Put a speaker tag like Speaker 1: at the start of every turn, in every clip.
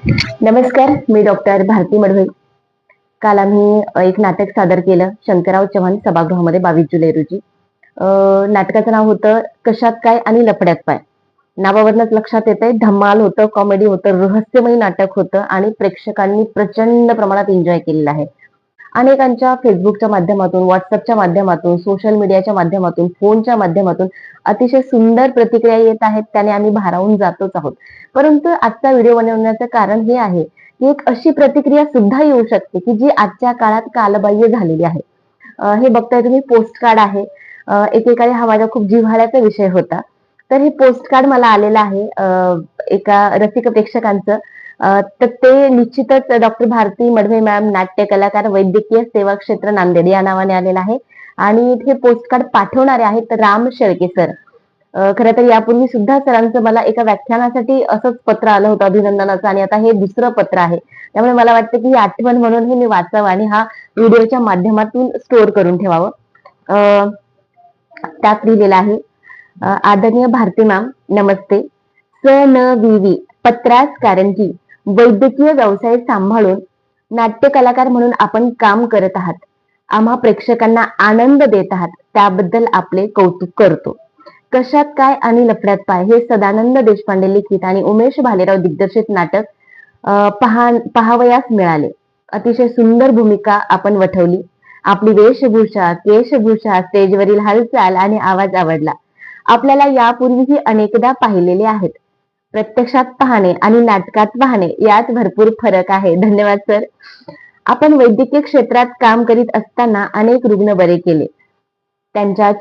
Speaker 1: नमस्कार, मी डॉक्टर भारती मडवई. काल आम्ही एक नाटक सादर केलं शंकरराव चव्हाण सभागृहामध्ये 22 जुलै रोजी. नाटकाचं नाव होतं कशात काय आणि लफड्यात पाय. नावावरूनच लक्षात येतंय धमाल होतं, कॉमेडी होतं, रहस्यमय नाटक होतं आणि प्रेक्षकांनी प्रचंड प्रमाणात एन्जॉय केलेलं आहे. अनेकांच्या Facebookच्या माध्यमातून, WhatsAppच्या माध्यमातून, सोशल मीडियाच्या माध्यमातून, फोनच्या माध्यमातून अतिशय सुंदर प्रतिक्रिया येत आहेत. त्याने आम्ही भारावून जातोच आहोत. परंतु आजचा व्हिडिओ बनवण्याचं कारण हे आहे, की एक अशी प्रतिक्रिया सुद्धा येऊ शकते, की जी आजच्या काळात कालबाह्य झालेली आहे. हे बघताय तुम्ही पोस्टकार्ड आहे. एकेकाळी हा माझ्या खूप जिव्हाळ्याचा विषय होता. तर हे पोस्टकार्ड मला आलेलं आहे एका रसिक प्रेक्षकांचं. तर ते निश्चितच डॉक्टर भारती मडभे मॅम, नाट्य कलाकार, वैद्यकीय सेवा क्षेत्र नांदेड या नावाने आलेलं आहे. आणि हे पोस्टकार्ड पाठवणारे आहेत राम शेळके सर. खरं तर यापूर्वी सुद्धा सरांचं मला एका व्याख्यानासाठी असंच पत्र आलं होतं अभिनंदनाचं आणि आता हे दुसरं पत्र आहे. त्यामुळे मला वाटतं की ही आठवण म्हणून हे मी वाचावं आणि हा व्हिडिओच्या माध्यमातून स्टोअर करून ठेवावं. त्यात लिहिलेलं आहे, आदरणीय भारती मॅम नमस्ते. स न वि वि पत्रास कारण की वैद्यकीय व्यवसाय सांभाळून नाट्य कलाकार म्हणून आपण काम करत आहात. आम्हा प्रेक्षकांना आनंद देत आहात त्याबद्दल आपले कौतुक करतो. कशात काय आणि लफड्यात पाय हे सदानंद देशपांडे लिखित आणि उमेश भालेराव दिग्दर्शित नाटक पाहावयास मिळाले. अतिशय सुंदर भूमिका आपण वठवली. आपली वेशभूषा, केशभूषा, स्टेजवरील हालचाल आणि आवाज आवडला. आपल्याला यापूर्वीही अनेकदा पाहिलेले आहेत. प्रत्यक्षात पाहणे आणि नाटकात पाहणे यात भरपूर फरक आहे. धन्यवाद सर. आपण वैद्यकीय क्षेत्रात काम करीत असताना अनेक रुग्ण बरे केले. त्यांच्या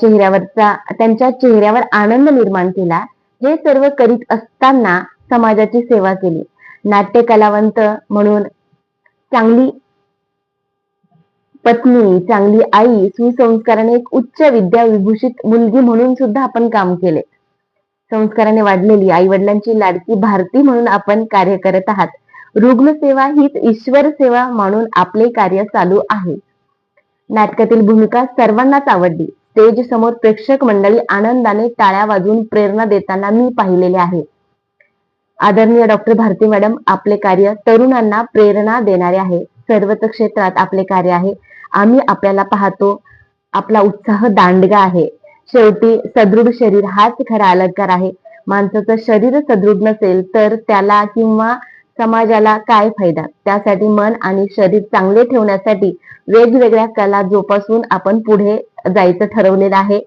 Speaker 1: चेहऱ्यावर आनंद निर्माण केला. हे सर्व करीत असताना समाजाची सेवा केली. नाट्य कलावंत म्हणून चांगली पत्नी, चांगली आई, सुसंस्काराने एक उच्च विद्या विभूषित मुलगी म्हणून सुद्धा आपण काम केले. संस्काराने वाढलेली आई वडिलांची लाडकी भारती म्हणून आपण कार्य करत आहात. रुग्णसेवा हीच ईश्वर सेवा म्हणून आपले कार्य चालू आहे. नाटकातील भूमिका सर्वांनाच आवडली. स्टेज समोर प्रेक्षक मंडळी आनंदाने टाळ्या वाजवून प्रेरणा देताना मी पाहिलेले आहे. आदरणीय डॉक्टर भारती मॅडम, आपले कार्य तरुणांना प्रेरणा देणारे आहे. सर्वच क्षेत्रात आपले कार्य आहे. आम्ही आपल्याला पाहतो. आपला उत्साह दांडगा आहे. शेवटी सदृढ शरीर हाच खरा अलंकार आहे. माणसाचं शरीर सदृढ नसेल तर त्याला किंवा समाजाला काय फायदा. त्यासाठी मन आणि शरीर चांगले ठेवण्यासाठी वेगवेगळ्या कला जोपासून आपण पुढे जायचं ठरवलेलं आहे.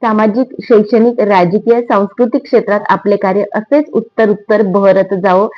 Speaker 1: सामाजिक, शैक्षणिक, राजकीय, सांस्कृतिक क्षेत्रात आपले कार्य असेच उत्तर बहरत जावो